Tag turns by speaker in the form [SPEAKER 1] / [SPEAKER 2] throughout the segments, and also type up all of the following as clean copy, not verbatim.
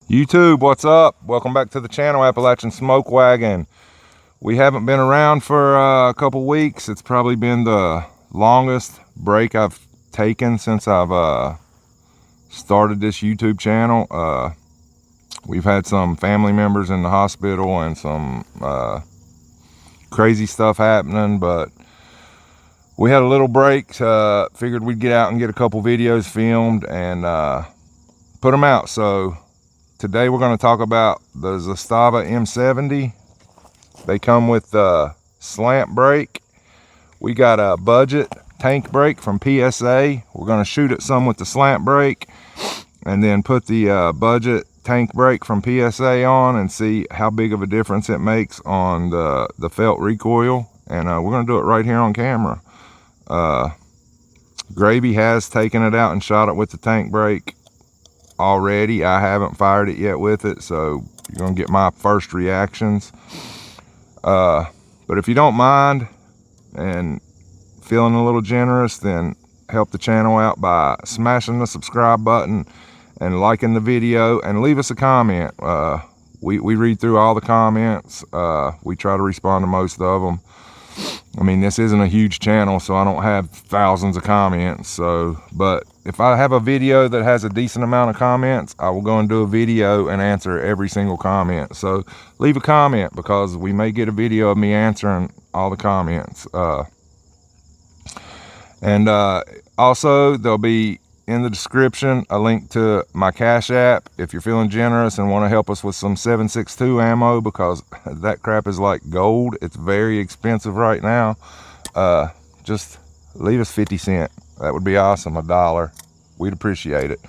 [SPEAKER 1] YouTube, what's up? Welcome back to the channel, Appalachian Smokewagon. We haven't been around for a couple weeks. It's probably been the longest break I've taken since I've started this YouTube channel. We've had some family members in the hospital and some crazy stuff happening, but we had a little break. Figured we'd get out and get a couple videos filmed and put them out. So today we're going to talk about the Zastava M70. They come with a slant brake. We got a budget tank brake from PSA. We're going to shoot it some with the slant brake and then put the budget tank brake from PSA on and see how big of a difference it makes on the felt recoil. And we're going to do it right here on camera. Gravy has taken it out and shot it with the tank brake already. I haven't fired it yet with it, so you're gonna get my first reactions. But if you don't mind and feeling a little generous, then help the channel out by smashing the subscribe button and liking the video and leave us a comment. We read through all the comments. We try to respond to most of them. I mean, this isn't a huge channel, so I don't have thousands of comments. But if I have a video that has a decent amount of comments, I will go and do a video and answer every single comment. So leave a comment, because we may get a video of me answering all the comments. Also, there'll be in the description a link to my Cash App if you're feeling generous and want to help us with some 7.62 ammo, because that crap is like gold. It's very expensive right now. Just leave us 50 cents. That would be awesome. $1. We'd appreciate it.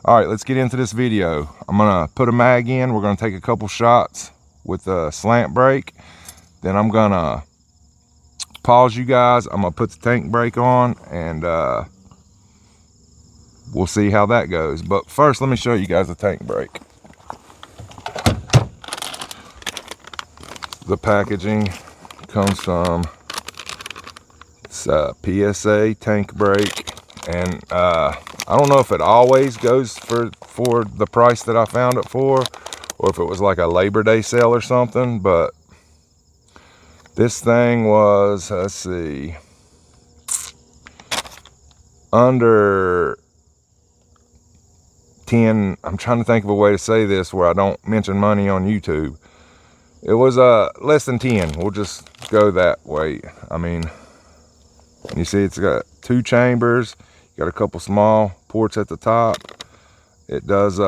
[SPEAKER 1] All right, let's get into this video. I'm gonna put a mag in. We're gonna take a couple shots with the slant brake. Then I'm gonna pause you guys. I'm gonna put the tank brake on and we'll see how that goes. But first, let me show you guys the tank brake. The packaging comes from PSA tank brake, and I don't know if it always goes for the price that I found it for, or if it was like a Labor Day sale or something. But this thing was, let's see, under 10. I'm trying to think of a way to say this where I don't mention money on YouTube. It was less than 10. We'll just go that way. I mean, you see it's got 2 chambers, got a couple small ports at the top. It does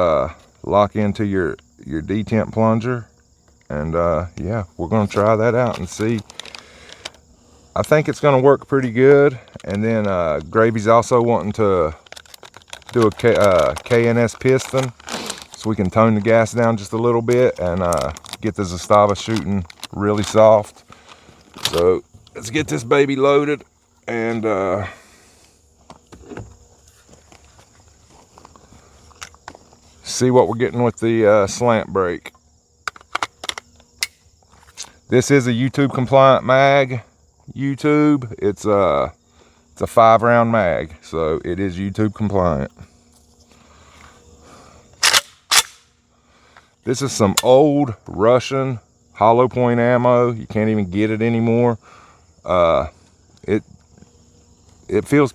[SPEAKER 1] lock into your detent plunger. And yeah, we're gonna try that out and see. I think it's gonna work pretty good. And then Gravy's also wanting to do a KNS piston, so we can tone the gas down just a little bit and get the Zastava shooting really soft. So let's get this baby loaded and see what we're getting with the slant brake. This is a YouTube compliant mag. YouTube, it's a 5-round mag, so it is YouTube compliant. This is some old Russian hollow point ammo. You can't even get it anymore. It feels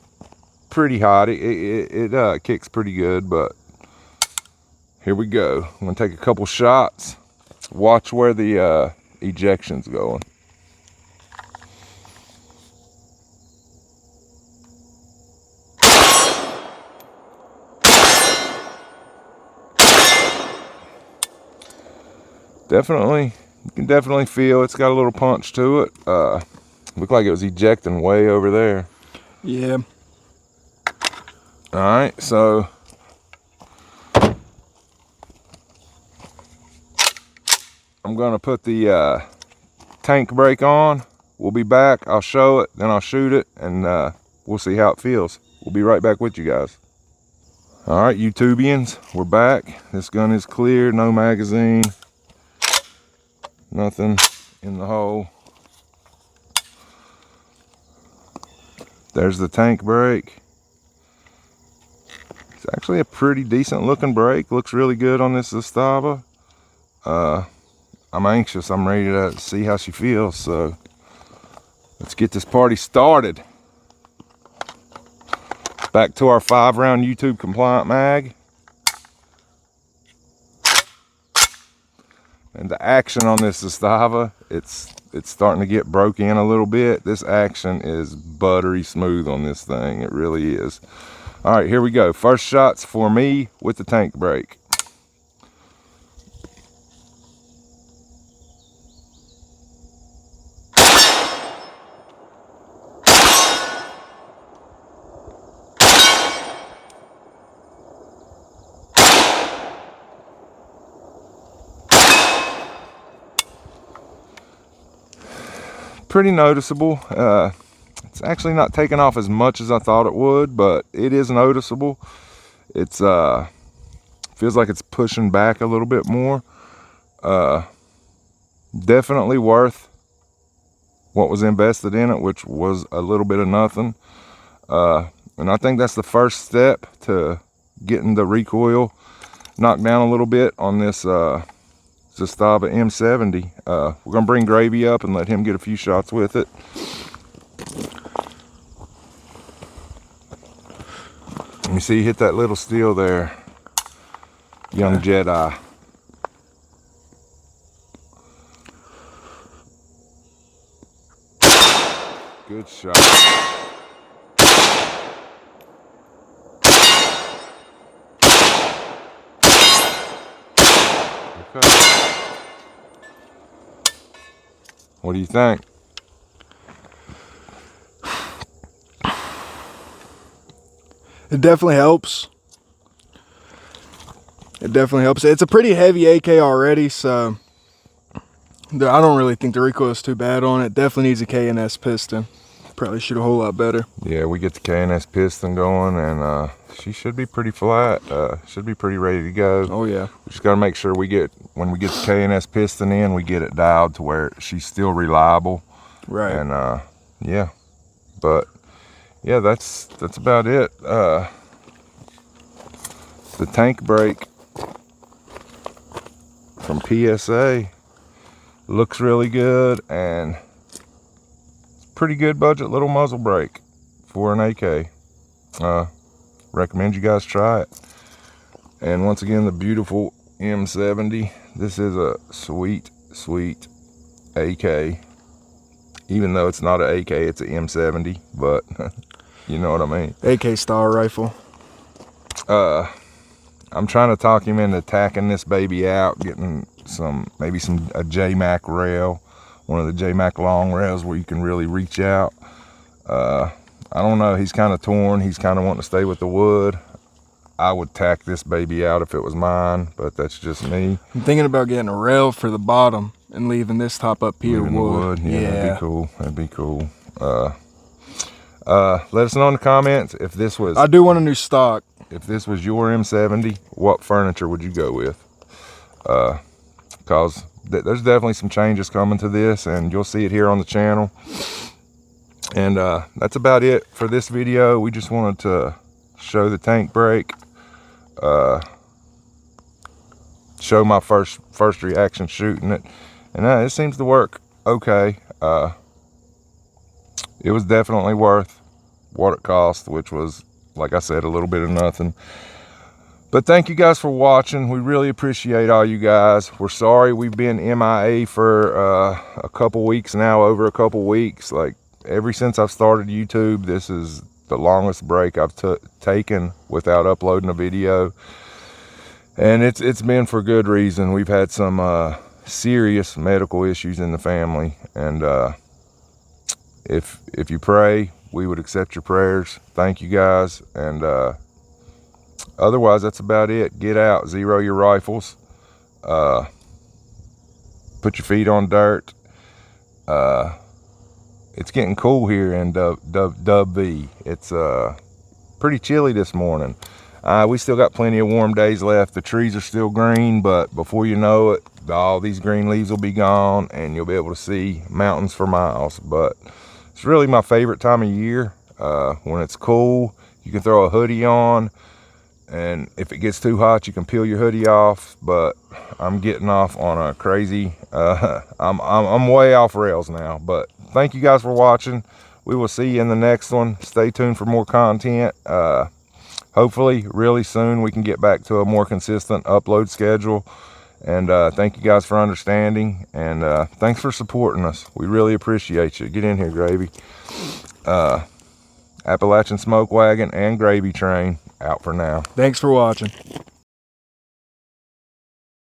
[SPEAKER 1] pretty hot. It kicks pretty good, but here we go. I'm gonna take a couple shots. Watch where the ejection's going. Definitely, you can definitely feel it's got a little punch to it. Looked like it was ejecting way over there.
[SPEAKER 2] Yeah.
[SPEAKER 1] All right, so I'm gonna put the tank brake on. We'll be back. I'll show it, then I'll shoot it, and we'll see how it feels. We'll be right back with you guys. All right, YouTubians, we're back. This gun is clear, no magazine. Nothing in the hole. There's the tank brake. It's actually a pretty decent looking brake. Looks really good on this Zastava. I'm anxious. I'm ready to see how she feels. So let's get this party started. Back to our 5-round YouTube compliant mag. And the action on this Zastava, it's starting to get broke in a little bit. This action is buttery smooth on this thing. It really is. All right, here we go. First shots for me with the tank brake. Pretty noticeable. It's actually not taking off as much as I thought it would, but it is noticeable. It's feels like it's pushing back a little bit more. Definitely worth what was invested in it, which was a little bit of nothing. And I think that's the first step to getting the recoil knocked down a little bit on this Zastava M70. We're gonna bring Gravy up and let him get a few shots with it. Let me see you hit that little steel there, young Jedi. Good shot. Okay. What do you think?
[SPEAKER 2] It definitely helps. It definitely helps. It's a pretty heavy AK already, so I don't really think the recoil is too bad on it. Definitely needs a K&S piston. Probably shoot a whole lot better.
[SPEAKER 1] Yeah, we get the K&S piston going, and she should be pretty flat. Should be pretty ready to go.
[SPEAKER 2] Oh yeah.
[SPEAKER 1] We just got to make sure when we get the K&S piston in, we get it dialed to where she's still reliable.
[SPEAKER 2] Right.
[SPEAKER 1] And yeah, but yeah, that's about it. The tank brake from PSA looks really good, and it's pretty good budget little muzzle brake for an AK. Recommend you guys try it. And once again, the beautiful M70. This is a sweet AK. Even though it's not an AK, it's an M70, but you know what I mean.
[SPEAKER 2] AK style rifle.
[SPEAKER 1] I'm trying to talk him into tacking this baby out, getting maybe a J-Mac rail, one of the J-Mac long rails where you can really reach out. I don't know, he's kind of torn. He's kind of wanting to stay with the wood. I would tack this baby out if it was mine, but that's just me. I'm
[SPEAKER 2] thinking about getting a rail for the bottom and leaving this top up here wood.
[SPEAKER 1] Yeah, that'd be cool. That'd be cool. Let us know in the comments if this was...
[SPEAKER 2] I do want a new stock.
[SPEAKER 1] If this was your M70, what furniture would you go with? Because there's definitely some changes coming to this, and you'll see it here on the channel. And that's about it for this video. We just wanted to show the tank brake, show my first reaction shooting it, and it seems to work okay. It was definitely worth what it cost, which was, like I said, a little bit of nothing. But thank you guys for watching. We really appreciate all you guys. We're sorry we've been MIA for a couple weeks now, over a couple weeks. Like, ever since I've started YouTube, this is the longest break I've taken without uploading a video. And it's been for good reason. We've had some serious medical issues in the family. And if you pray, we would accept your prayers. Thank you guys. And otherwise, that's about it. Get out, zero your rifles, put your feet on dirt. It's getting cool here in Dub V. It's pretty chilly this morning. We still got plenty of warm days left. The trees are still green, but before you know it, all these green leaves will be gone, and you'll be able to see mountains for miles. But it's really my favorite time of year, when it's cool. You can throw a hoodie on and if it gets too hot, you can peel your hoodie off. But I'm getting off on a crazy, I'm way off rails now. But thank you guys for watching. We will see you in the next one. Stay tuned for more content. Hopefully really soon we can get back to a more consistent upload schedule. And thank you guys for understanding, and thanks for supporting us. We really appreciate you. Get in here, Gravy. Appalachian Smoke Wagon and Gravy Train out for now.
[SPEAKER 2] Thanks for watching.